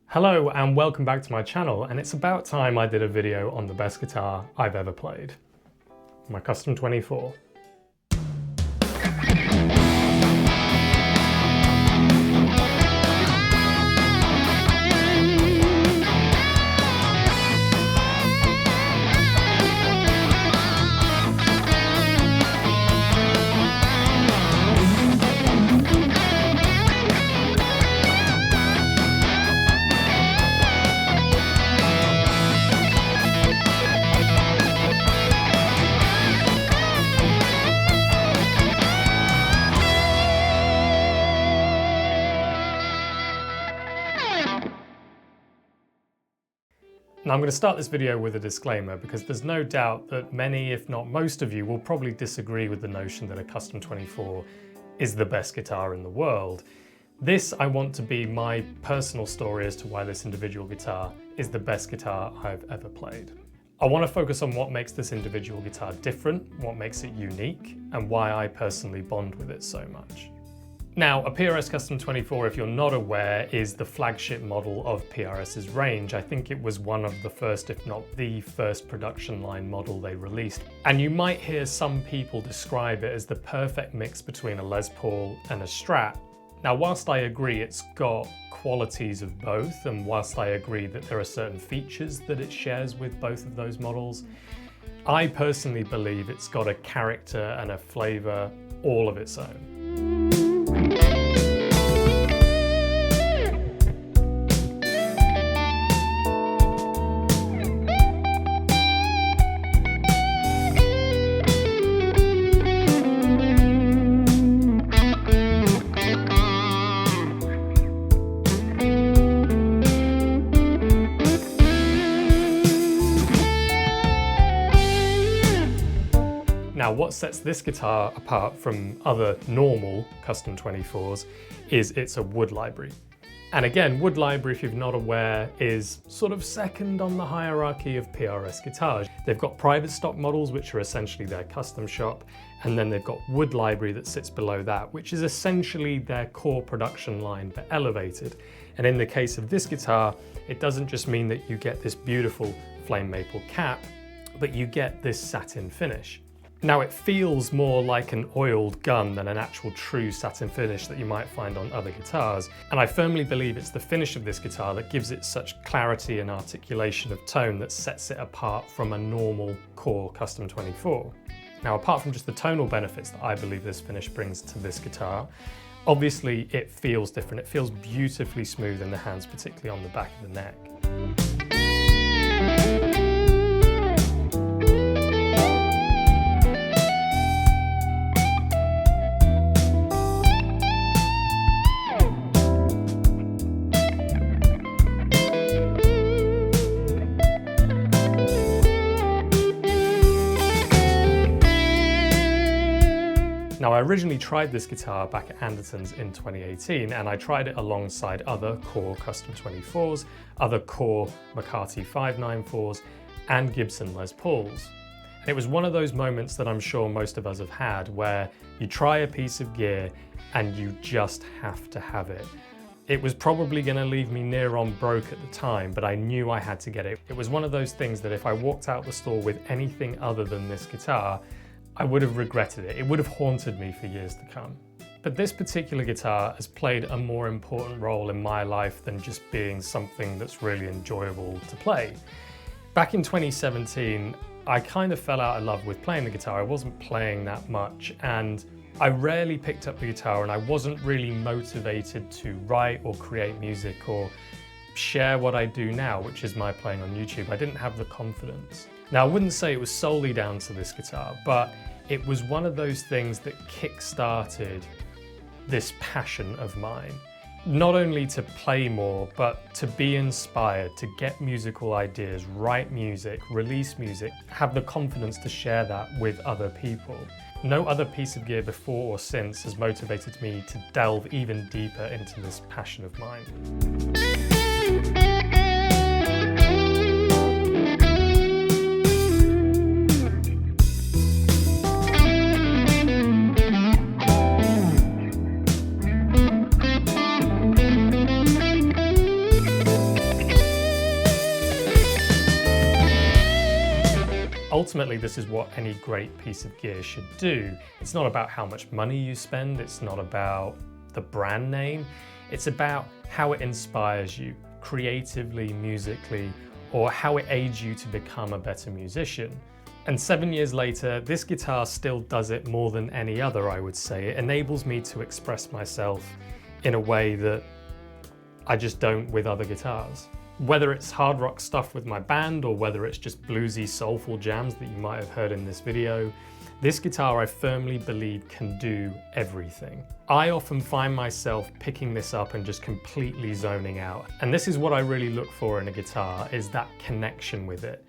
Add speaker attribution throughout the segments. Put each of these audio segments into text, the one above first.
Speaker 1: Hello and welcome back to my channel, and it's about time I did a video on the best guitar I've ever played. My Custom 24. Now I'm going to start this video with a disclaimer because there's no doubt that many, if not most of you, will probably disagree with the notion that a Custom 24 is the best guitar in the world. This I want to be my personal story as to why this individual guitar is the best guitar I've ever played. I want to focus on what makes this individual guitar different, what makes it unique, and why I personally bond with it so much. Now, a PRS Custom 24, if you're not aware, is the flagship model of PRS's range. I think it was one of the first, if not the first production line model they released. And you might hear some people describe it as the perfect mix between a Les Paul and a Strat. Now, whilst I agree it's got qualities of both, and whilst I agree that there are certain features that it shares with both of those models, I personally believe it's got a character and a flavour all of its own. Now, what sets this guitar apart from other normal Custom 24s is it's a Wood Library. And again, Wood Library, if you're not aware, is sort of second on the hierarchy of PRS guitars. They've got private stock models, which are essentially their custom shop, and then they've got Wood Library that sits below that, which is essentially their core production line but elevated. And in the case of this guitar, it doesn't just mean that you get this beautiful flame maple cap, but you get this satin finish. Now, it feels more like an oiled gun than an actual true satin finish that you might find on other guitars. And I firmly believe it's the finish of this guitar that gives it such clarity and articulation of tone that sets it apart from a normal core Custom 24. Now, apart from just the tonal benefits that I believe this finish brings to this guitar, obviously it feels different. It feels beautifully smooth in the hands, particularly on the back of the neck. Now, I originally tried this guitar back at Anderton's in 2018, and I tried it alongside other core Custom 24s, other core McCarty 594s, and Gibson Les Pauls. And it was one of those moments that I'm sure most of us have had, where you try a piece of gear and you just have to have it. It was probably going to leave me near on broke at the time, but I knew I had to get it. It was one of those things that if I walked out the store with anything other than this guitar, I would have regretted it. It would have haunted me for years to come. But this particular guitar has played a more important role in my life than just being something that's really enjoyable to play. Back in 2017, I kind of fell out of love with playing the guitar. I wasn't playing that much, and I rarely picked up the guitar, and I wasn't really motivated to write or create music or share what I do now, which is my playing on YouTube. I didn't have the confidence. Now, I wouldn't say it was solely down to this guitar, but it was one of those things that kick-started this passion of mine. Not only to play more, but to be inspired, to get musical ideas, write music, release music, have the confidence to share that with other people. No other piece of gear before or since has motivated me to delve even deeper into this passion of mine. ultimately this is what any great piece of gear should do. It's not about how much money you spend, it's not about the brand name, it's about how it inspires you creatively, musically, or how it aids you to become a better musician. And 7 years later, this guitar still does it more than any other, I would say. It enables me to express myself in a way that I just don't with other guitars. Whether it's hard rock stuff with my band or whether it's just bluesy, soulful jams that you might have heard in this video, this guitar I firmly believe can do everything. I often find myself picking this up and just completely zoning out. And this is what I really look for in a guitar, is that connection with it.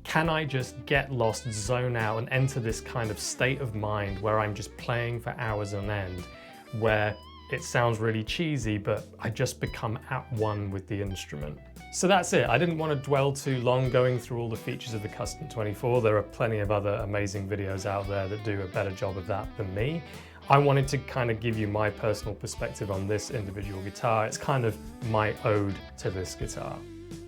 Speaker 1: Can I just get lost, zone out, and enter this kind of state of mind where I'm just playing for hours on end, where it sounds really cheesy, but I just become at one with the instrument. So that's it. I didn't want to dwell too long going through all the features of the Custom 24. There are plenty of other amazing videos out there that do a better job of that than me. I wanted to kind of give you my personal perspective on this individual guitar. It's kind of my ode to this guitar.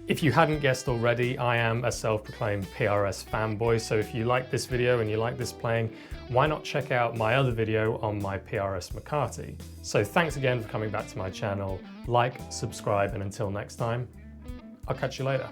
Speaker 1: If you hadn't guessed already, I am a self-proclaimed PRS fanboy, so if you like this video and you like this playing, why not check out my other video on my PRS McCarty? So thanks again for coming back to my channel. Like, subscribe, and until next time, I'll catch you later.